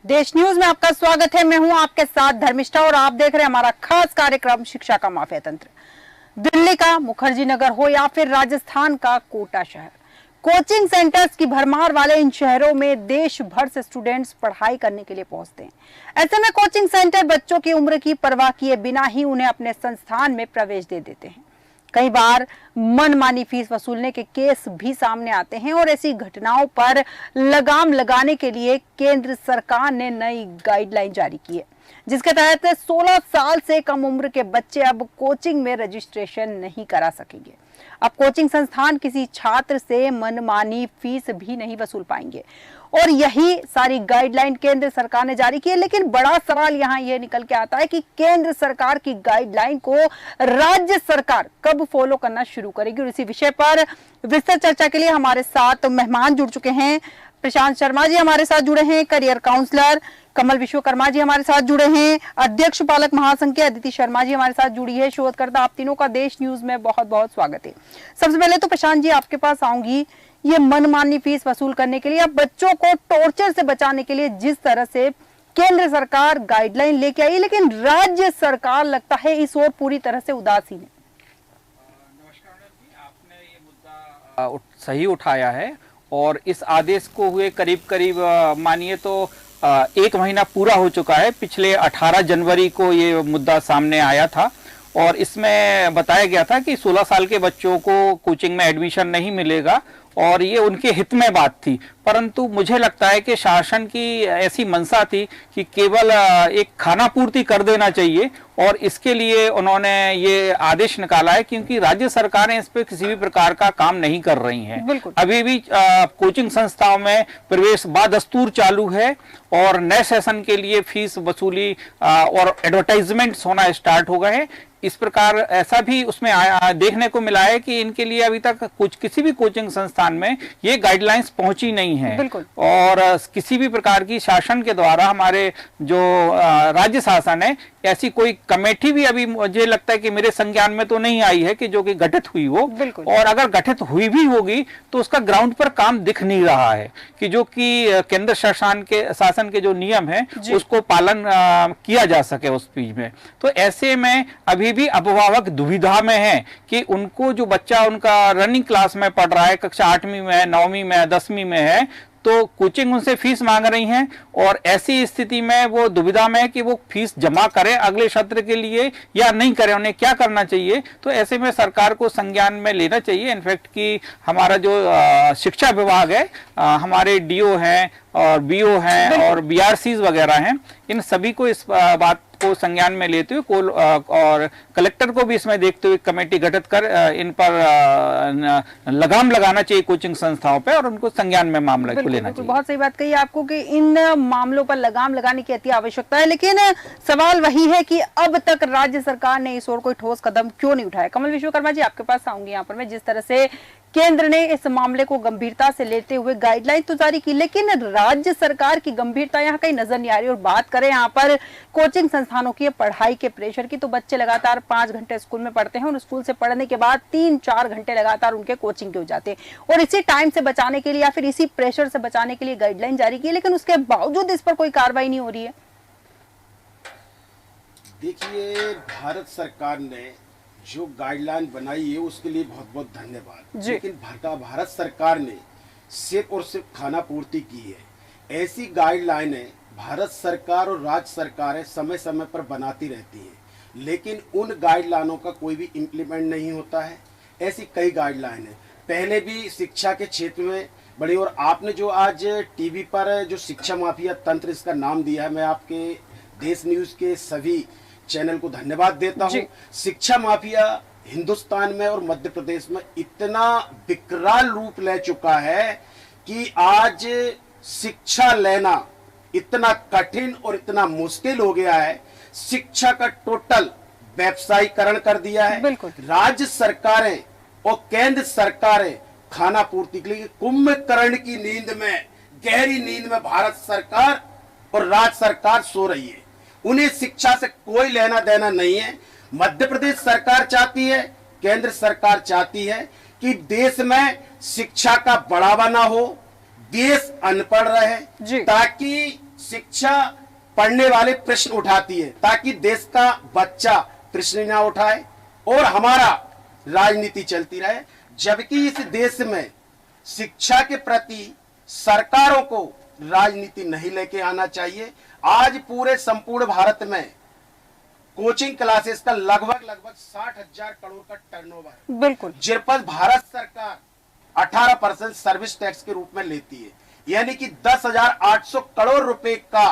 देश न्यूज में आपका स्वागत है। मैं हूं आपके साथ धर्मिष्ठा और आप देख रहे हैं हमारा खास कार्यक्रम शिक्षा का माफिया तंत्र। दिल्ली का मुखर्जी नगर हो या फिर राजस्थान का कोटा शहर, कोचिंग सेंटर्स की भरमार वाले इन शहरों में देश भर से स्टूडेंट्स पढ़ाई करने के लिए पहुंचते हैं। ऐसे में कोचिंग सेंटर बच्चों की उम्र की परवाह किए बिना ही उन्हें अपने संस्थान में प्रवेश दे देते हैं। कई बार मनमानी फीस वसूलने के केस भी सामने आते हैं और ऐसी घटनाओं पर लगाम लगाने के लिए केंद्र सरकार ने नई गाइडलाइन जारी की है, जिसके तहत 16 साल से कम उम्र के बच्चे अब कोचिंग में रजिस्ट्रेशन नहीं करा सकेंगे। अब कोचिंग संस्थान किसी छात्र से मनमानी फीस भी नहीं वसूल पाएंगे और यही सारी गाइडलाइन केंद्र सरकार ने जारी की है। लेकिन बड़ा सवाल यहाँ ये निकल के आता है कि केंद्र सरकार की गाइडलाइन को राज्य सरकार कब फॉलो करना शुरू करेगी। और इसी विषय पर विस्तृत चर्चा के लिए हमारे साथ मेहमान जुड़ चुके हैं। प्रशांत शर्मा जी हमारे साथ जुड़े हैं, करियर काउंसलर। कमल विश्वकर्मा जी हमारे साथ जुड़े हैं, अध्यक्ष पालक महासंघ के। अदिति शर्मा जी हमारे साथ जुड़ी है, शोधकर्ता। आप तीनों का देश न्यूज में बहुत बहुत स्वागत है। सबसे पहले तो प्रशांत जी आपके पास आऊंगी। ये मनमानी फीस वसूल करने के लिए, अब बच्चों को टॉर्चर से बचाने के लिए जिस तरह से केंद्र सरकार गाइडलाइन लेके आई, लेकिन राज्य सरकार लगता है इस ओर पूरी तरह से उदासीन है। नमस्कार जी, आपने ये मुद्दा सही उठाया है और इस आदेश को हुए करीब मानिए तो 1 महीना पूरा हो चुका है। पिछले 18 जनवरी को ये मुद्दा सामने आया था और इसमें बताया गया था कि 16 साल के बच्चों को कोचिंग में एडमिशन नहीं मिलेगा और ये उनके हित में बात थी। परंतु मुझे लगता है कि शासन की ऐसी मंशा थी कि केवल एक खाना पूर्ति कर देना चाहिए और इसके लिए उन्होंने ये आदेश निकाला है, क्योंकि राज्य सरकारें इस पे किसी भी प्रकार का काम नहीं कर रही हैं। अभी भी कोचिंग संस्थाओं में प्रवेश बादस्तूर चालू है और नए सेशन के लिए फीस वसूली और एडवर्टाइजमेंट्स होना स्टार्ट हो गए हैं। इस प्रकार ऐसा भी उसमें देखने को मिला है कि इनके लिए अभी तक किसी भी कोचिंग संस्थान में ये गाइडलाइंस पहुंची नहीं है और किसी भी प्रकार की शासन के द्वारा हमारे जो राज्य शासन है, ऐसी कोई कमेटी भी अभी मुझे लगता है कि मेरे संज्ञान में तो नहीं आई है कि जो कि गठित हुई हो। और अगर गठित हुई भी होगी तो उसका ग्राउंड पर काम दिख नहीं रहा है कि जो कि केंद्र शासन के जो नियम है उसको पालन किया जा सके उस चीज में। तो ऐसे में अभी भी अभिभावक दुविधा में है कि उनको जो बच्चा उनका रनिंग क्लास में पढ़ रहा है, कक्षा 8वीं में, 9वीं में, 10वीं में है, तो कोचिंग उनसे फीस मांग रही हैं और ऐसी स्थिति में वो दुविधा में है कि वो फीस जमा करें अगले सत्र के लिए या नहीं करें, उन्हें क्या करना चाहिए। तो ऐसे में सरकार को संज्ञान में लेना चाहिए। इनफैक्ट कि हमारा जो शिक्षा विभाग है, हमारे डीओ हैं और बीओ हैं और बीआरसीज वगैरह हैं, इन सभी को इस बात को संज्ञान में लेते हुए और कलेक्टर को भी इसमें देखते हुए कमेटी गठित कर इन पर लगाम लगाना चाहिए कोचिंग संस्थाओं पे और उनको संज्ञान में मामले को लेना चाहिए। बहुत सही बात कही आपको कि इन मामलों पर लगाम लगाने की अति आवश्यकता है, लेकिन सवाल वही है कि अब तक राज्य सरकार ने इस ओर कोई ठोस कदम क्यों नहीं उठाया। कमल विश्वकर्मा जी आपके पास आऊंगी। यहाँ पर मैं जिस तरह से केंद्र ने इस मामले को गंभीरता से लेते हुए गाइडलाइन तो जारी की, लेकिन राज्य सरकार की गंभीरता यहाँ कहीं नजर नहीं आ रही। और बात करें यहाँ पर कोचिंग संस्थानों की पढ़ाई के प्रेशर की, तो बच्चे लगातार 5 घंटे स्कूल में पढ़ते हैं और स्कूल से पढ़ने के बाद 3-4 घंटे लगातार उनके कोचिंग के हो जाते हैं। और इसी टाइम से बचाने के लिए या फिर इसी प्रेशर से बचाने के लिए गाइडलाइन जारी की, लेकिन उसके बावजूद इस पर कोई कार्रवाई नहीं हो रही है। देखिए, भारत सरकार ने जो गाइडलाइन बनाई है उसके लिए बहुत बहुत धन्यवाद। लेकिन भारत सरकार ने सिर्फ और सिर्फ खाना पूर्ति की है। ऐसी गाइडलाइनें भारत सरकार और राज्य सरकारें समय समय पर बनाती रहती हैं, लेकिन उन गाइडलाइनों का कोई भी इम्प्लीमेंट नहीं होता है। ऐसी कई गाइडलाइन है पहले भी शिक्षा के क्षेत्र में बड़ी, और आपने जो आज टीवी पर जो शिक्षा माफिया तंत्र इसका नाम दिया है, मैं आपके देश न्यूज के सभी चैनल को धन्यवाद देता हूं। शिक्षा माफिया हिंदुस्तान में और मध्य प्रदेश में इतना विकराल रूप ले चुका है कि आज शिक्षा लेना इतना कठिन और इतना मुश्किल हो गया है। शिक्षा का टोटल व्यवसायीकरण कर दिया है। राज्य सरकारें और केंद्र सरकारें खाना पूर्ति के लिए कुंभकर्ण की नींद में, गहरी नींद में भारत सरकार और राज्य सरकार सो रही है। उन्हें शिक्षा से कोई लेना देना नहीं है। मध्य प्रदेश सरकार चाहती है, केंद्र सरकार चाहती है कि देश में शिक्षा का बढ़ावा ना हो, देश अनपढ़ रहे, ताकि शिक्षा पढ़ने वाले प्रश्न उठाती है ताकि देश का बच्चा प्रश्न ना उठाए और हमारा राजनीति चलती रहे। जबकि इस देश में शिक्षा के प्रति सरकारों को राजनीति नहीं लेके आना चाहिए। आज पूरे संपूर्ण भारत में कोचिंग क्लासेस का लगभग 60,000 करोड़ का टर्नओवर है। बिल्कुल। जिन पर भारत सरकार 18% सर्विस टैक्स के रूप में लेती है, यानी कि 10,800 करोड़ रुपए का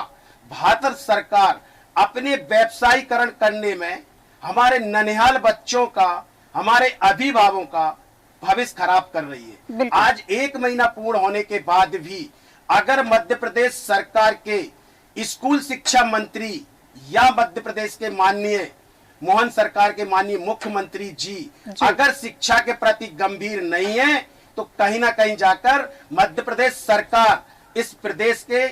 भारत सरकार अपने व्यवसायीकरण करने में हमारे ननिहाल बच्चों का, हमारे अभिभावकों का भविष्य खराब कर रही है। आज 1 महीना पूर्ण होने के बाद भी अगर मध्य प्रदेश सरकार के स्कूल शिक्षा मंत्री या मध्य प्रदेश के माननीय मोहन सरकार के माननीय मुख्यमंत्री जी अगर शिक्षा के प्रति गंभीर नहीं है तो कहीं ना कहीं जाकर मध्य प्रदेश सरकार इस प्रदेश के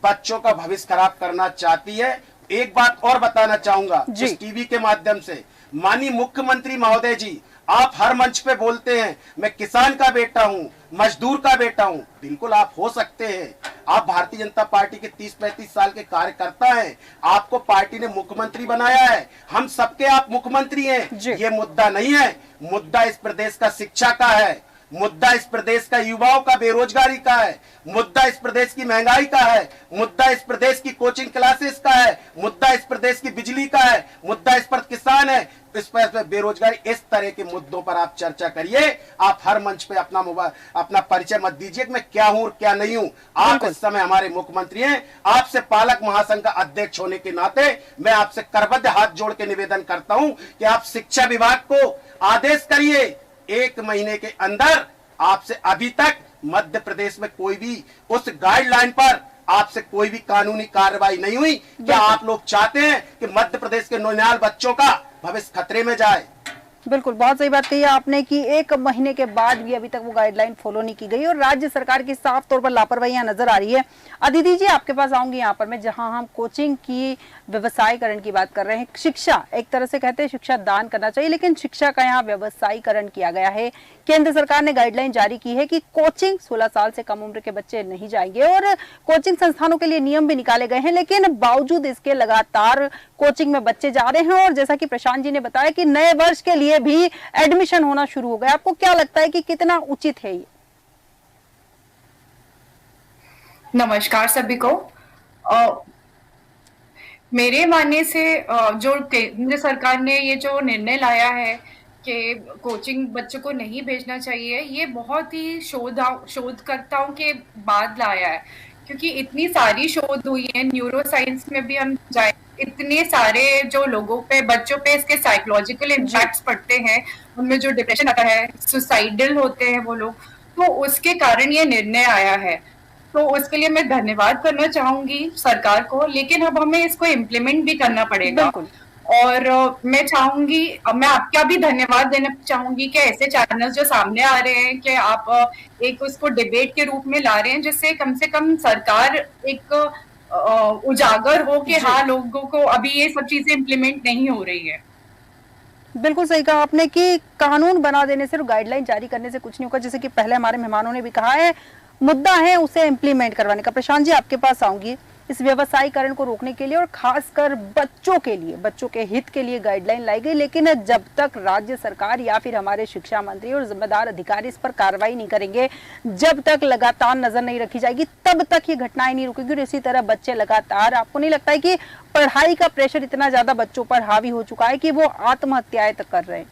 बच्चों का भविष्य खराब करना चाहती है। एक बात और बताना चाहूंगा इस टीवी के माध्यम से, माननीय मुख्यमंत्री महोदय जी, आप हर मंच पे बोलते हैं मैं किसान का बेटा हूं, मजदूर का बेटा हूं। बिल्कुल आप हो सकते हैं, आप भारतीय जनता पार्टी के 30-35 साल के कार्यकर्ता हैं, आपको पार्टी ने मुख्यमंत्री बनाया है, हम सबके आप मुख्यमंत्री हैं। ये मुद्दा नहीं है, मुद्दा इस प्रदेश का शिक्षा का है, मुद्दा इस प्रदेश का युवाओं का बेरोजगारी का है, मुद्दा इस प्रदेश की महंगाई का है, मुद्दा इस प्रदेश की कोचिंग क्लासेस का है, मुद्दा इस प्रदेश की बिजली का है, मुद्दा इस पर किसान है, इस पर बेरोजगारी। इस तरह के मुद्दों पर आप चर्चा करिए। आप हर मंच पे अपना परिचय मत दीजिए कि मैं क्या हूं और क्या नहीं हूं। आप इस समय हमारे मुख्यमंत्री हैं। आपसे पालक महासंघ का अध्यक्ष होने के नाते मैं आपसे करबद्ध हाथ जोड़ के निवेदन करता हूं कि आप शिक्षा विभाग को आदेश करिए 1 महीने के अंदर। आपसे अभी तक मध्य प्रदेश में कोई भी उस गाइडलाइन पर आपसे कोई भी कानूनी कार्रवाई नहीं हुई। क्या आप लोग चाहते हैं कि मध्य प्रदेश के नौनिहाल बच्चों का भविष्य खतरे में जाए? बिल्कुल, बहुत सही बात कही है आपने कि 1 महीने के बाद भी अभी तक वो गाइडलाइन फॉलो नहीं की गई और राज्य सरकार की साफ तौर पर लापरवाही यहाँ नजर आ रही है। अदिति जी, आपके पास आऊंगी यहाँ पर मैं, जहां हम कोचिंग की व्यवसायीकरण की बात कर रहे हैं। शिक्षा, एक तरह से कहते हैं शिक्षा दान करना चाहिए, लेकिन शिक्षा का यहाँ व्यवसायीकरण किया गया है। केंद्र सरकार ने गाइडलाइन जारी की है कि कोचिंग 16 साल से कम उम्र के बच्चे नहीं जाएंगे और कोचिंग संस्थानों के लिए नियम भी निकाले गए हैं, लेकिन बावजूद इसके लगातार कोचिंग में बच्चे जा रहे हैं और जैसा कि प्रशांत जी ने बताया कि नए वर्ष के लिए भी एडमिशन होना शुरू हो गया। आपको क्या लगता है कि कितना उचित है ये? नमस्कार सभी को। मेरे मानने से जो केंद्र सरकार ने ये जो निर्णय लाया है कि कोचिंग बच्चों को नहीं भेजना चाहिए, ये बहुत ही शोधकर्ताओं के बाद लाया है, क्योंकि इतनी सारी शोध हुई है। न्यूरो साइंस में भी हम जाए, इतने सारे जो लोगों पे, बच्चों पे इसके साइकोलॉजिकल इम्पैक्ट्स पड़ते हैं, उनमें जो डिप्रेशन आता है, सुसाइडल होते हैं वो लोग, तो उसके कारण ये निर्णय आया है। तो उसके लिए मैं धन्यवाद करना चाहूंगी सरकार को, लेकिन अब हमें इसको इम्प्लीमेंट भी करना पड़ेगा। और मैं चाहूंगी, मैं आपका भी धन्यवाद देना चाहूंगी कि ऐसे चैनल्स जो सामने आ रहे हैं कि आप एक उसको डिबेट के रूप में ला रहे हैं, जिससे कम से कम सरकार एक उजागर हो कि हाँ, लोगों को अभी ये सब चीजें इम्प्लीमेंट नहीं हो रही है। बिल्कुल सही कहा आपने कि कानून बना देने से और गाइडलाइन जारी करने से कुछ नहीं होगा। जैसे कि पहले हमारे मेहमानों ने भी कहा है, मुद्दा है उसे इम्प्लीमेंट करवाने का। प्रशांत जी, आपके पास आऊंगी। इस व्यवसायीकरण को रोकने के लिए और खासकर बच्चों के लिए, बच्चों के हित के लिए गाइडलाइन लाई गई, लेकिन जब तक राज्य सरकार या फिर हमारे शिक्षा मंत्री और जिम्मेदार अधिकारी इस पर कार्रवाई नहीं करेंगे, जब तक लगातार नजर नहीं रखी जाएगी, तब तक ये घटनाएं नहीं रुकेगी। और इसी तरह बच्चे लगातार, आपको नहीं लगता है कि पढ़ाई का प्रेशर इतना ज्यादा बच्चों पर हावी हो चुका है कि वो आत्महत्याएं तक कर रहे हैं?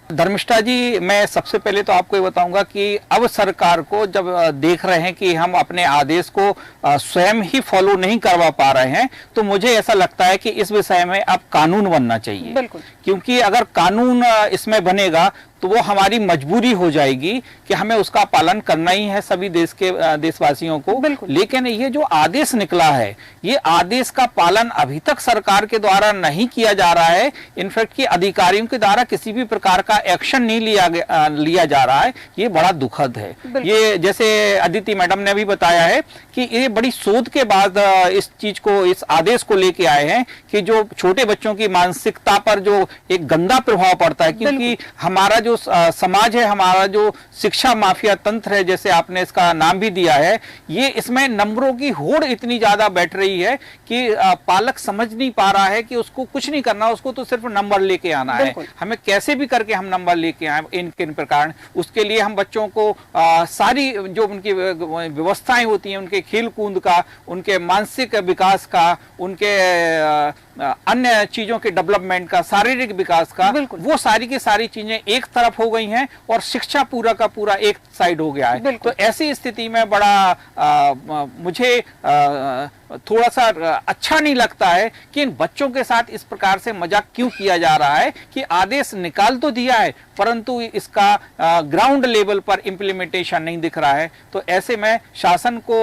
धर्मिष्ठा जी, मैं सबसे पहले तो आपको ये बताऊंगा कि अब सरकार को जब देख रहे हैं कि हम अपने आदेश को स्वयं ही फॉलो नहीं करवा पा रहे हैं, तो मुझे ऐसा लगता है कि इस विषय में अब कानून बनना चाहिए। बिल्कुल। क्योंकि अगर कानून इसमें बनेगा तो वो हमारी मजबूरी हो जाएगी कि हमें उसका पालन करना ही है सभी देशवासियों को। लेकिन ये जो आदेश निकला है, ये आदेश का पालन अभी तक सरकार के द्वारा नहीं किया जा रहा है। इनफैक्ट कि अधिकारियों के द्वारा किसी भी प्रकार का एक्शन नहीं लिया जा रहा है। ये बड़ा दुखद है। ये जैसे अदिति मैडम ने भी बताया है कि ये बड़ी शोध के बाद इस चीज को, इस आदेश को लेके आए हैं कि जो छोटे बच्चों की मानसिकता पर जो एक गंदा प्रभाव पड़ता है, क्योंकि हमारा जो समाज है, हमारा जो शिक्षा माफिया तंत्र है, जैसे आपने इसका नाम भी दिया है, ये इसमें नंबरों की होड़ इतनी ज्यादा बैठ रही है कि पालक समझ नहीं पा रहा है कि उसको कुछ नहीं करना, उसको तो सिर्फ नंबर लेके आना है। हमें कैसे भी करके हम नंबर लेके आए इन किन प्रकार, उसके लिए हम बच्चों को सारी जो उनकी व्यवस्थाएं होती हैं, उनके खेल कूद का, उनके मानसिक विकास का, उनके अन्य चीजों के डेवलपमेंट का, शारीरिक विकास का, वो सारी की सारी चीजें एक तरफ हो गई हैं और शिक्षा पूरा का पूरा एक साइड हो गया है। तो ऐसी स्थिति में बड़ा मुझे थोड़ा सा अच्छा नहीं लगता है कि इन बच्चों के साथ इस प्रकार से मजाक क्यों किया जा रहा है कि आदेश निकाल तो दिया है परंतु इसका ग्राउंड लेवल पर इम्प्लीमेंटेशन नहीं दिख रहा है। तो ऐसे में शासन को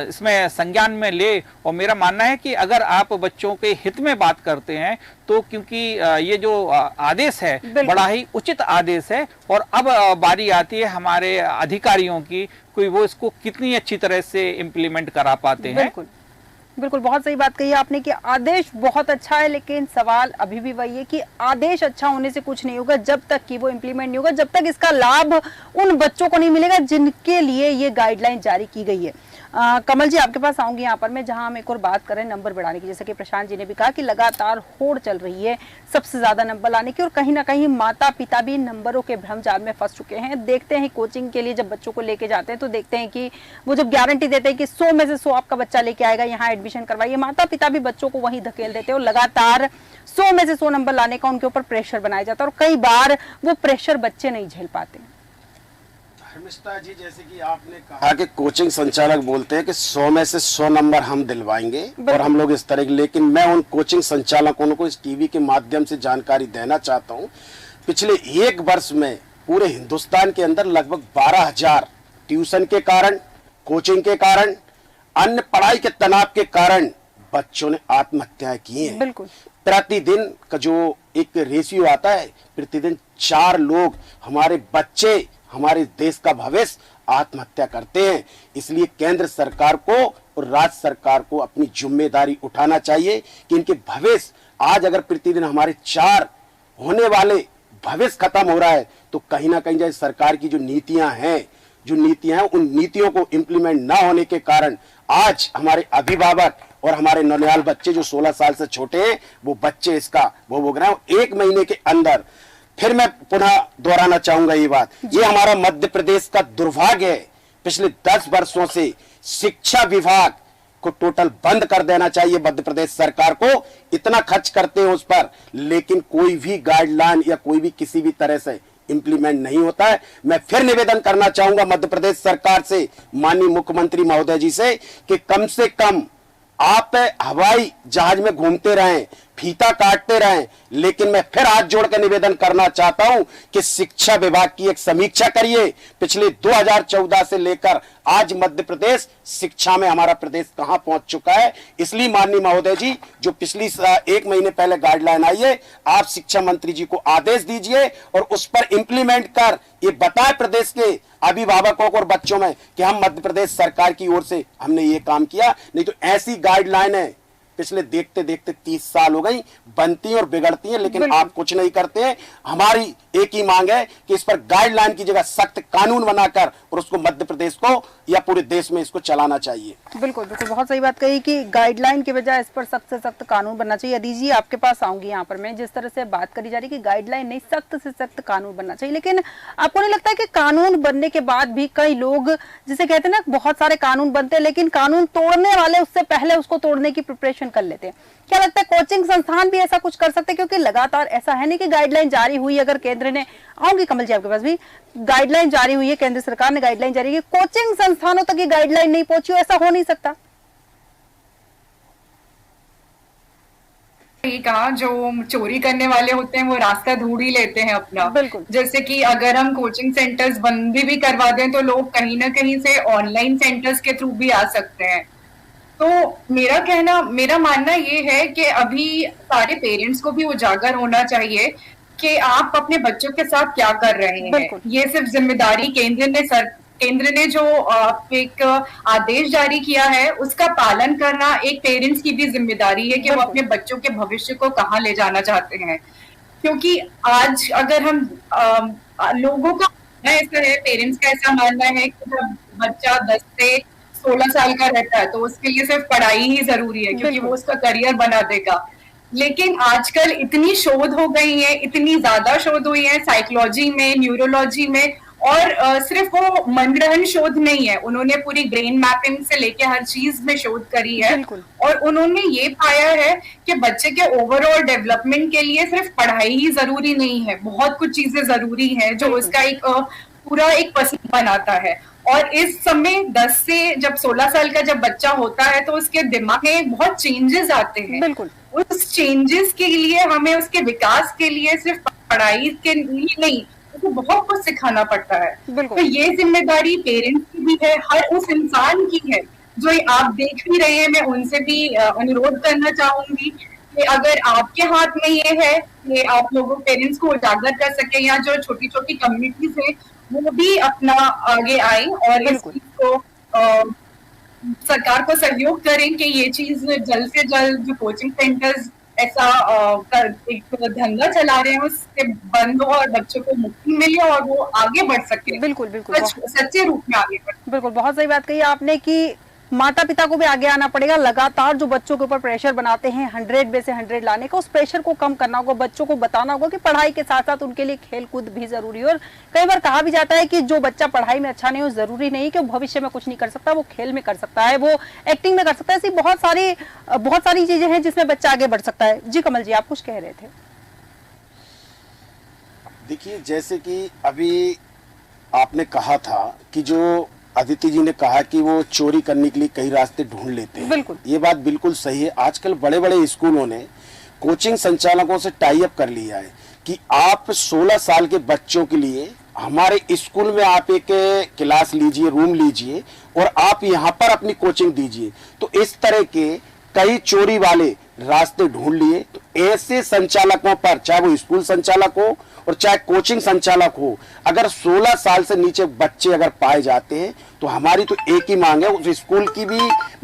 इसमें संज्ञान में ले, और मेरा मानना है कि अगर आप बच्चों के हित में बात करते हैं तो क्योंकि ये जो आदेश है बड़ा ही उचित आदेश है, और अब बारी आती है हमारे अधिकारियों की, कोई वो इसको कितनी अच्छी तरह से इम्प्लीमेंट करा पाते हैं। बिल्कुल बिल्कुल, बहुत सही बात कही आपने कि आदेश बहुत अच्छा है, लेकिन सवाल अभी भी वही है कि आदेश अच्छा होने से कुछ नहीं होगा जब तक कि वो इम्प्लीमेंट नहीं होगा, जब तक इसका लाभ उन बच्चों को नहीं मिलेगा जिनके लिए ये गाइडलाइन जारी की गई है। कमल जी, आपके पास आऊंगी यहाँ पर मैं, जहां हम एक और बात करें नंबर बढ़ाने की, जैसे कि प्रशांत जी ने भी कहा कि लगातार होड़ चल रही है सबसे ज्यादा नंबर लाने की, और कहीं ना कहीं माता पिता भी नंबरों के भ्रमजाल में फंस चुके हैं। देखते हैं कोचिंग के लिए जब बच्चों को लेके जाते हैं तो देखते हैं कि वो जब गारंटी देते हैं कि 100 में से 100 आपका बच्चा लेके आएगा, यहाँ एडमिशन करवाइए, माता पिता भी बच्चों को वहीं धकेल देते हैं और लगातार 100 में से 100 नंबर लाने का उनके ऊपर प्रेशर बनाया जाता है, और कई बार वो प्रेशर बच्चे नहीं झेल पाते। धर्मिष्ठा जी, जैसे कि आपने कहा कि कोचिंग संचालक बोलते हैं कि 100 में से 100 नंबर हम दिलवाएंगे और हम लोग इस तरह के, लेकिन मैं उन कोचिंग संचालकों को इस टीवी के माध्यम से जानकारी देना चाहता हूं। पिछले 1 वर्ष में पूरे हिंदुस्तान के अंदर लगभग 12,000 ट्यूशन के कारण, कोचिंग के कारण, अन्य पढ़ाई के तनाव के कारण बच्चों ने आत्महत्याएं की हैं। प्रतिदिन का जो एक रेशियो आता है, प्रतिदिन 4 लोग हमारे बच्चे, हमारे देश का भविष्य आत्महत्या करते हैं। इसलिए केंद्र सरकार को और राज्य सरकार को अपनी जिम्मेदारी उठाना चाहिए कि इनके भविष्य, आज अगर प्रतिदिन हमारे 4 होने वाले भविष्य खत्म हो रहा है तो कहीं ना कहीं जैसे सरकार की जो नीतियां हैं उन नीतियों को इम्प्लीमेंट ना होने के कारण आज हमारे अभिभावक और हमारे नौनिहाल बच्चे जो 16 साल से छोटे हैं वो बच्चे इसका वो भोग रहे हैं। 1 महीने के अंदर, फिर मैं पुनः दोहराना चाहूंगा ये बात, ये हमारा मध्य प्रदेश का दुर्भाग्य है। पिछले 10 वर्षों से शिक्षा विभाग को टोटल बंद कर देना चाहिए मध्य प्रदेश सरकार को, इतना खर्च करते हैं उस पर, लेकिन कोई भी गाइडलाइन या कोई भी किसी भी तरह से इंप्लीमेंट नहीं होता है। मैं फिर निवेदन करना चाहूंगा मध्य प्रदेश सरकार से, माननीय मुख्यमंत्री महोदय जी से, कि कम से कम आप हवाई जहाज में घूमते रहें, फीता काटते रहें, लेकिन मैं फिर हाथ जोड़ कर निवेदन करना चाहता हूं कि शिक्षा विभाग की एक समीक्षा करिए। पिछले 2014 से लेकर आज मध्य प्रदेश शिक्षा में हमारा प्रदेश कहां पहुंच चुका है। इसलिए माननीय महोदय जी, जो पिछली 1 महीने पहले गाइडलाइन आई है, आप शिक्षा मंत्री जी को आदेश दीजिए और उस पर इंप्लीमेंट कर ये बताए प्रदेश के अभिभावकों को और बच्चों में कि हम मध्य प्रदेश सरकार की ओर से हमने ये काम किया। नहीं तो ऐसी गाइडलाइन है पिछले देखते देखते 30 साल हो गई, बनती हैं और बिगड़ती हैं, लेकिन आप कुछ नहीं करते हैं। हमारी एक ही मांग है कि इस पर गाइडलाइन की जगह सख्त कानून बनाकर और उसको मध्य प्रदेश को या पूरे देश में इसको चलाना चाहिए। बिल्कुल बिल्कुल, बहुत सही बात कही कि गाइडलाइन के बजाय इस पर सख्त से सख्त कानून बनना चाहिए। अदी जी, आपके पास आऊंगी यहाँ पर मैं, जिस तरह से बात करी जा रही है कि गाइडलाइन नहीं, सख्त से सख्त कानून बनना चाहिए, लेकिन आपको नहीं लगता है कि कानून बनने के बाद भी कई लोग, जिसे कहते हैं ना, बहुत सारे कानून बनते हैं लेकिन कानून तोड़ने वाले उससे पहले उसको तोड़ने की प्रिपरेशन कर लेते हैं। क्या लगता है कोचिंग संस्थान भी ऐसा कुछ कर सकते हैं? क्योंकि लगातार ऐसा है नहीं कि गाइडलाइन जारी हुई, अगर केंद्र ने, आऊंगी कमल जी आपके पास भी, गाइडलाइन जारी हुई है, केंद्र सरकार ने गाइडलाइन जारी की, कोचिंग संस्थानों तक ये गाइडलाइन नहीं पहुंची हो, ऐसा हो नहीं सकता? कहा, जो चोरी करने वाले होते हैं वो रास्ता ढूंढ ही लेते हैं अपना। बिल्कुल, जैसे कि अगर हम कोचिंग सेंटर्स बंद भी करवा दें तो लोग कहीं ना कहीं से ऑनलाइन सेंटर्स के थ्रू भी आ सकते हैं। तो मेरा मानना ये है कि अभी सारे पेरेंट्स को भी उजागर होना चाहिए कि आप अपने बच्चों के साथ क्या कर रहे हैं। ये सिर्फ जिम्मेदारी केंद्र ने जो एक आदेश जारी किया है उसका पालन करना एक पेरेंट्स की भी जिम्मेदारी है कि वो अपने बच्चों के भविष्य को कहाँ ले जाना चाहते हैं। क्योंकि आज अगर हम लोगों का मानना ऐसा है, पेरेंट्स का ऐसा मानना है कि जब बच्चा 10 से 16 साल का रहता है तो उसके लिए सिर्फ पढ़ाई ही जरूरी है, क्योंकि वो उसका करियर बना देगा। लेकिन आजकल इतनी शोध हो गई है, इतनी ज्यादा शोध हुई है साइकोलॉजी में, न्यूरोलॉजी में, और सिर्फ वो मनगढ़ंत शोध नहीं है, उन्होंने पूरी ब्रेन मैपिंग से लेके हर चीज में शोध करी है। और उन्होंने ये पाया है कि बच्चे के ओवरऑल डेवलपमेंट के लिए सिर्फ पढ़ाई ही जरूरी नहीं है, बहुत कुछ चीजें जरूरी है जो उसका एक पूरा एक पर्सन बनाता है। और इस समय 10 से जब 16 साल का जब बच्चा होता है तो उसके दिमाग में बहुत चेंजेस आते हैं। बिल्कुल। उस चेंजेस के लिए हमें उसके विकास के लिए सिर्फ पढ़ाई के लिए नहीं, उसको बहुत कुछ सिखाना पड़ता है। तो ये जिम्मेदारी पेरेंट्स की भी है, हर उस इंसान की है जो आप देख भी रहे हैं। मैं उनसे भी अनुरोध करना चाहूंगी कि अगर आपके हाथ में ये है कि आप लोगों पेरेंट्स को उजागर कर सके, या जो छोटी छोटी कम्युनिटीज है वो भी अपना आगे आए और इस चीज को सरकार को सहयोग करें कि ये चीज जल्द से जल्द जो कोचिंग सेंटर्स ऐसा एक धंधा चला रहे हैं उससे बंद हो और बच्चों को मुक्ति मिले और वो आगे बढ़ सके। बिल्कुल बिल्कुल, सच्चे रूप में आगे बढ़। बिल्कुल, बहुत सही बात कही आपने कि माता पिता को भी आगे आना पड़ेगा। लगातार जो बच्चों के ऊपर प्रेशर बनाते हैं 100 में से 100 लाने का, उस प्रेशर को कम करना होगा। बच्चों को बताना होगा कि पढ़ाई के साथ साथ उनके लिए खेल कूद भी जरूरी है। और कई बार कहा भी जाता है कि जो बच्चा पढ़ाई में अच्छा नहीं हो, जरूरी नहीं कि वो भविष्य में कुछ नहीं कर सकता, वो खेल में कर सकता है, वो एक्टिंग में कर सकता है। ऐसी बहुत सारी चीजें हैं जिसमें बच्चा आगे बढ़ सकता है। जी कमल जी, आप कुछ कह रहे थे। देखिए, जैसे कि अभी आपने कहा था कि जो अदिति जी ने कहा कि वो चोरी करने के लिए कई रास्ते ढूंढ लेते हैं। बिल्कुल, ये बात बिल्कुल सही है। आजकल बड़े बड़े स्कूलों ने कोचिंग संचालकों से टाई अप कर लिया है कि आप 16 साल के बच्चों के लिए हमारे स्कूल में आप एक क्लास लीजिए, रूम लीजिए और आप यहाँ पर अपनी कोचिंग दीजिए। तो इस तरह के कई चोरी वाले रास्ते ढूंढ लिए। तो ऐसे संचालकों पर, चाहे वो स्कूल संचालक हो और चाहे कोचिंग संचालक हो, अगर 16 साल से नीचे बच्चे अगर पाए जाते हैं तो हमारी तो एक ही मांग है, उस स्कूल की भी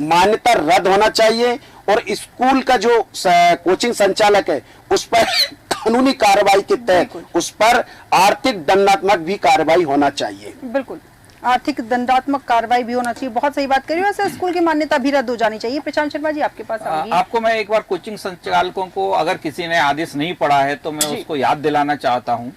मान्यता रद्द होना चाहिए और स्कूल का जो कोचिंग संचालक है उस पर कानूनी कार्रवाई के तहत उस पर आर्थिक दंडात्मक भी कार्रवाई होना चाहिए। बिल्कुल, आर्थिक दंडात्मक कार्रवाई भी होना चाहिए। बहुत सही बात करी। वैसे स्कूल की मान्यता भी रद्द हो जानी चाहिए। प्रशांत शर्मा जी, आपके पास आपको मैं एक बार कोचिंग संचालकों को, अगर किसी ने आदेश नहीं पढ़ा है तो मैं उसको याद दिलाना चाहता हूं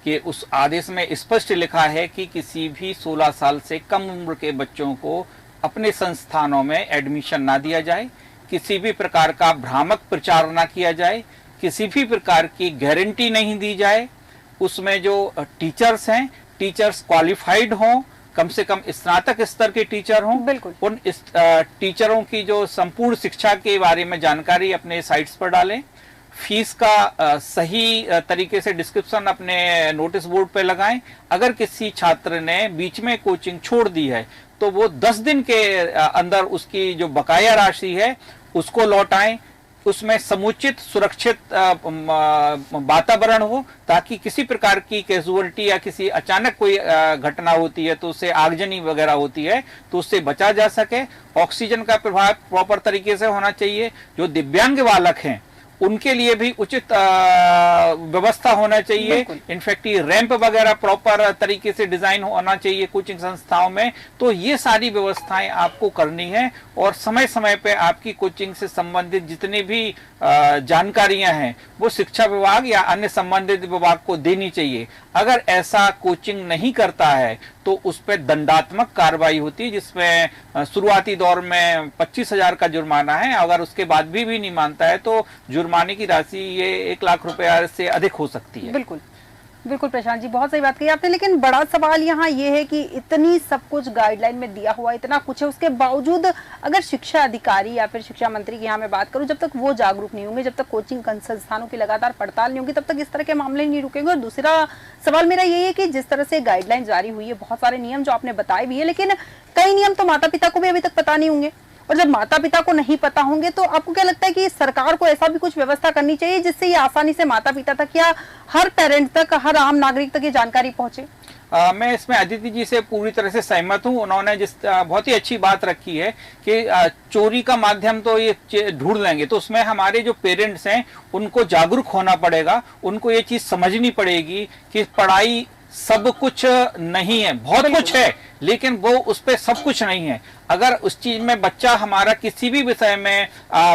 कि उस आदेश में स्पष्ट लिखा है कि किसी भी 16 साल से कम उम्र के बच्चों को अपने संस्थानों में एडमिशन ना दिया जाए, किसी भी प्रकार का भ्रामक प्रचार ना किया जाए, किसी भी प्रकार की गारंटी नहीं दी जाए। उसमें जो टीचर्स हैं, टीचर्स क्वालिफाइड हों, कम से कम स्नातक स्तर के टीचर हों। बिल्कुल, उन टीचरों की जो संपूर्ण शिक्षा के बारे में जानकारी अपने साइट्स पर डालें। फीस का सही तरीके से डिस्क्रिप्शन अपने नोटिस बोर्ड पे लगाएं। अगर किसी छात्र ने बीच में कोचिंग छोड़ दी है तो वो 10 दिन के अंदर उसकी जो बकाया राशि है उसको लौटाएं। उसमें समुचित सुरक्षित वातावरण हो ताकि किसी प्रकार की कैजुअलिटी या किसी अचानक कोई घटना होती है तो उससे आगजनी वगैरह होती है तो उससे बचा जा सके। ऑक्सीजन का प्रभाव प्रॉपर तरीके से होना चाहिए। जो दिव्यांग बालक हैं उनके लिए भी उचित व्यवस्था होना चाहिए। इनफैक्ट ये रैंप वगैरह प्रॉपर तरीके से डिजाइन होना चाहिए कोचिंग संस्थाओं में। तो ये सारी व्यवस्थाएं आपको करनी है और समय समय पे आपकी कोचिंग से संबंधित जितनी भी जानकारियां हैं वो शिक्षा विभाग या अन्य संबंधित विभाग को देनी चाहिए। अगर ऐसा कोचिंग नहीं करता है तो उस पर दंडात्मक कार्रवाई होती है, जिसमें शुरुआती दौर में 25,000 का जुर्माना है। अगर उसके बाद भी नहीं मानता है तो जुर्माने की राशि ये 1 लाख रुपए से अधिक हो सकती है। बिल्कुल बिल्कुल प्रशांत जी, बहुत सही बात कही आपने। लेकिन बड़ा सवाल यहाँ ये है कि इतनी सब कुछ गाइडलाइन में दिया हुआ, इतना कुछ है, उसके बावजूद अगर शिक्षा अधिकारी या फिर शिक्षा मंत्री की यहाँ मैं बात करूँ, जब तक वो जागरूक नहीं होंगे, जब तक कोचिंग संस्थानों की लगातार पड़ताल नहीं होगी, तब तक इस तरह के मामले नहीं रुकेंगे। और दूसरा सवाल मेरा यही है कि जिस तरह से गाइडलाइन जारी हुई है, बहुत सारे नियम जो आपने बताए भी है, लेकिन कई नियम तो माता पिता को भी अभी तक पता नहीं होंगे। और जब माता पिता को नहीं पता होंगे तो आपको क्या लगता है कि सरकार को ऐसा भी कुछ व्यवस्था करनी चाहिए जिससे ये आसानी से माता पिता तक या हर पेरेंट तक, हर आम नागरिक तक ये जानकारी पहुंचे? मैं इसमें अदिति जी से पूरी तरह से सहमत हूं। उन्होंने जिस बहुत ही अच्छी बात रखी है कि चोरी का माध्यम तो ये ढूंढ लेंगे, तो उसमें हमारे जो पेरेंट्स हैं उनको जागरूक होना पड़ेगा, उनको ये चीज समझनी पड़ेगी कि पढ़ाई सब कुछ नहीं है, बहुत कुछ है लेकिन वो उस पे सब कुछ नहीं है। अगर उस चीज में बच्चा हमारा किसी भी विषय में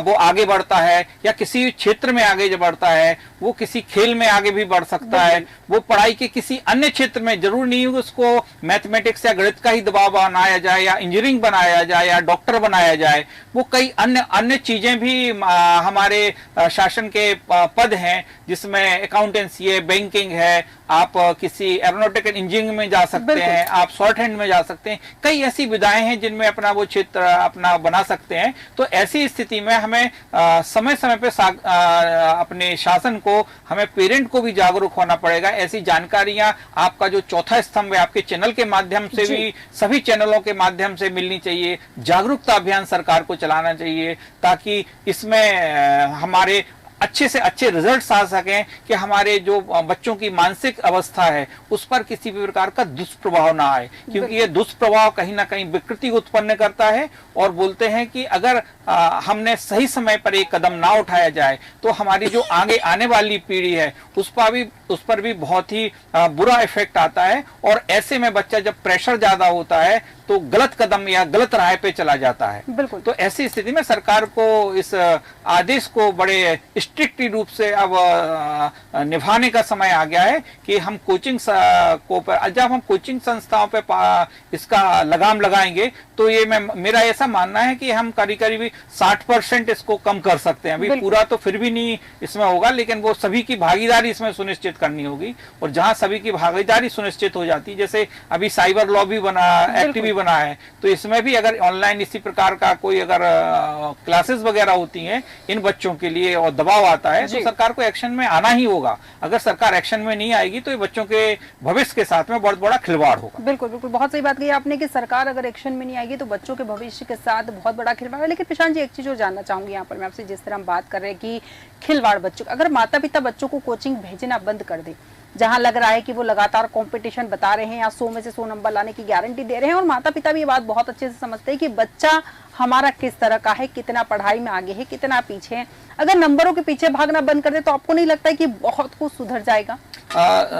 वो आगे बढ़ता है या किसी क्षेत्र में आगे बढ़ता है, वो किसी खेल में आगे भी बढ़ सकता है, वो पढ़ाई के किसी अन्य क्षेत्र में, जरूर नहीं है उसको मैथमेटिक्स या गणित का ही दबाव बनाया जाए या इंजीनियरिंग बनाया जाए या डॉक्टर बनाया जाए, वो कई अन्य चीजें भी हमारे शासन के पद हैं जिसमें अकाउंटेंसी है, बैंकिंग है, आप किसी एरोनॉटिकल इंजीनियरिंग में जा सकते हैं, आप शॉर्ट हैंड में जा सकते हैं, कई ऐसी विधाएं हैं जिनमें अपना वो क्षेत्र अपना बना सकते हैं। तो ऐसी स्थिति में हमें समय समय पे अपने शासन को, हमें पेरेंट को भी जागरूक होना पड़ेगा। ऐसी जानकारियां आपका जो चौथा स्तंभ है आपके चैनल के माध्यम से भी, सभी चैनलों के माध्यम से मिलनी चाहिए। जागरूकता अभियान सरकार को चलाना चाहिए ताकि इसमें हमारे अच्छे से अच्छे रिजल्ट्स आ सकें कि हमारे जो बच्चों की मानसिक अवस्था है उस पर किसी भी प्रकार का दुष्प्रभाव ना आए, क्योंकि ये दुष्प्रभाव कहीं ना कहीं विकृति उत्पन्न करता है। और बोलते हैं कि अगर हमने सही समय पर एक कदम ना उठाया जाए तो हमारी जो आगे आने वाली पीढ़ी है उस पर भी बहुत ही बुरा इफेक्ट आता है। और ऐसे में बच्चा जब प्रेशर ज्यादा होता है तो गलत कदम या गलत राह पे चला जाता है। बिल्कुल। तो ऐसी स्थिति में सरकार को इस आदेश को बड़े स्ट्रिक्ट रूप से अब निभाने का समय आ गया है कि हम कोचिंग को जब हम कोचिंग संस्थाओं पे इसका लगाम लगाएंगे तो ये मेरा ऐसा मानना है कि हम करीब 60% इसको कम कर सकते हैं। अभी पूरा तो फिर भी नहीं इसमें होगा, लेकिन वो सभी की भागीदारी इसमें सुनिश्चित करनी होगी। और जहां सभी की भागीदारी सुनिश्चित हो जाती, जैसे अभी साइबर लॉ भी बना, एक्ट भी बना है, तो इसमें भी अगर ऑनलाइन इसी प्रकार का कोई अगर क्लासेस वगैरह होती हैं इन बच्चों के लिए और दबाव आता है तो सरकार को एक्शन में आना ही होगा। अगर सरकार एक्शन में नहीं आएगी तो ये बच्चों के भविष्य के साथ में बहुत बड़ा खिलवाड़ होगा। बिल्कुल बिल्कुल, बहुत सही बात कही आपने कि सरकार अगर एक्शन में नहीं आएगी तो बच्चों के भविष्य के साथ बहुत बड़ा खिलवाड़ है। लेकिन प्रशांत जी, एक चीज और जानना चाहूंगी यहाँ पर मैं आपसे, जिस तरह हम बात कर रहे हैं कि खिलवाड़ बच्चों, अगर माता पिता बच्चों को कोचिंग भेजना बंद कर दे, जहां लग रहा है कि वो लगातार कंपटीशन बता रहे हैं या 100 में से 100 नंबर लाने की गारंटी दे रहे हैं, और माता पिता भी ये बात बहुत अच्छे से समझते हैं कि बच्चा हमारा किस तरह का है, कितना पढ़ाई में आगे है, कितना पीछे है, अगर नंबरों के पीछे भागना बंद कर दे तो आपको नहीं लगता है कि बहुत कुछ सुधर जाएगा?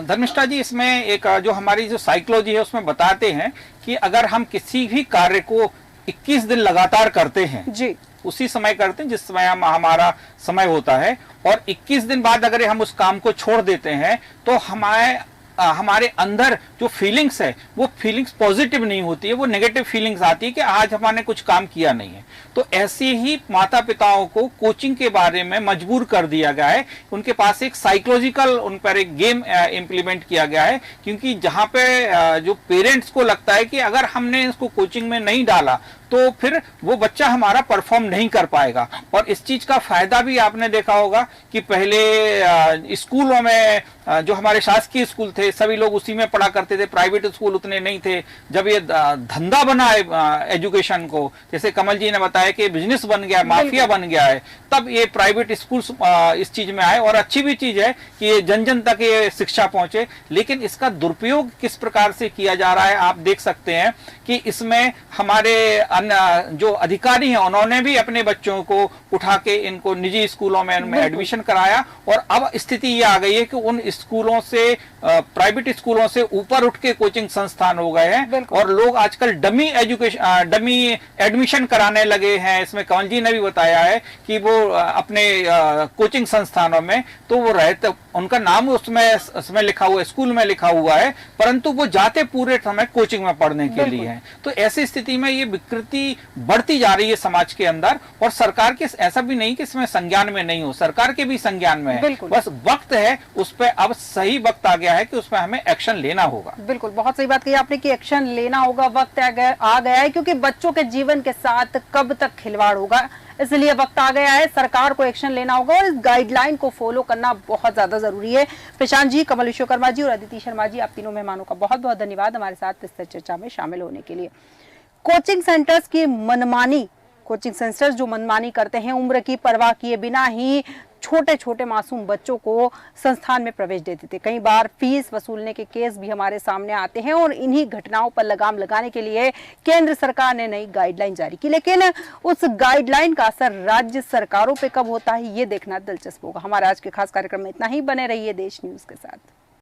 धर्मिष्ठा जी, इसमें एक जो हमारी जो साइकोलॉजी है उसमें बताते हैं कि अगर हम किसी भी कार्य को 21 दिन लगातार करते हैं जी, उसी समय करते हैं जिस समय हमारा समय होता है, और 21 दिन बाद अगर हम उस काम को छोड़ देते हैं तो हमारे अंदर जो फीलिंग्स है वो फीलिंग्स पॉजिटिव नहीं होती है, वो नेगेटिव फीलिंग्स आती है कि आज हमने कुछ काम किया नहीं है। तो ऐसे ही माता पिताओं को कोचिंग के बारे में मजबूर कर दिया गया है। उनके पास एक साइकोलॉजिकल उन पर एक गेम इंप्लीमेंट किया गया है, क्योंकि जहां पे जो पेरेंट्स को लगता है कि अगर हमने इसको कोचिंग में नहीं डाला तो फिर वो बच्चा हमारा परफॉर्म नहीं कर पाएगा। और इस चीज का फायदा भी आपने देखा होगा कि पहले स्कूलों में जो हमारे शासकीय स्कूल थे सभी लोग उसी में पढ़ा करते थे, प्राइवेट स्कूल उतने नहीं थे। जब ये धंधा बना है एजुकेशन को, जैसे कमल जी ने बताया कि बिजनेस बन गया, माफिया बन गया है, तब ये प्राइवेट स्कूल इस चीज में आए। और अच्छी भी चीज है कि ये जन जन तक ये शिक्षा पहुंचे, लेकिन इसका दुरुपयोग किस प्रकार से किया जा रहा है आप देख सकते हैं कि इसमें हमारे जो अधिकारी हैं उन्होंने भी अपने बच्चों को उठा के इनको निजी स्कूलों में एडमिशन कराया। और अब स्थिति ये आ गई है कि उन स्कूलों से, प्राइवेट स्कूलों से ऊपर उठ के कोचिंग संस्थान हो गए हैं, और लोग आजकल डमी एडमिशन कराने लगे हैं। इसमें कमल जी ने भी बताया है कि वो अपने कोचिंग संस्थानों में तो वो रहते, उनका नाम उसमें लिखा हुआ है, स्कूल में लिखा हुआ है, परंतु वो जाते पूरे समय कोचिंग में पढ़ने के लिए हैं। तो ऐसी स्थिति में ये विकृति बढ़ती जा रही है समाज के अंदर। और सरकार के ऐसा भी नहीं कि इसमें संज्ञान में नहीं हो, सरकार के भी संज्ञान में है, बस वक्त है उस पर, अब सही वक्त आ गया है कि उसमें हमें एक्शन लेना होगा। बिल्कुल, बहुत सही बात कही आपने कि एक्शन लेना होगा, वक्त आ गया है, क्योंकि बच्चों के जीवन के साथ कब तक खिलवाड़ होगा, इसलिए वक्त आ गया है, सरकार को एक्शन लेना होगा और इस गाइडलाइन को फॉलो करना बहुत ज्यादा जरूरी है। प्रशांत जी, कमल विश्वकर्मा जी और अदिति शर्मा जी, आप तीनों मेहमानों का बहुत बहुत धन्यवाद हमारे साथ इस चर्चा में शामिल होने के लिए। कोचिंग सेंटर्स की मनमानी कोचिंग सेंटर्स जो मनमानी करते हैं, उम्र की परवाह किए बिना ही छोटे छोटे मासूम बच्चों को संस्थान में प्रवेश देते थे। कई बार फीस वसूलने के केस भी हमारे सामने आते हैं और इन्हीं घटनाओं पर लगाम लगाने के लिए केंद्र सरकार ने नई गाइडलाइन जारी की। लेकिन उस गाइडलाइन का असर राज्य सरकारों पे कब होता है, ये देखना दिलचस्प होगा। हमारे आज के खास कार्यक्रम में इतना ही। बने रहिए देश न्यूज के साथ।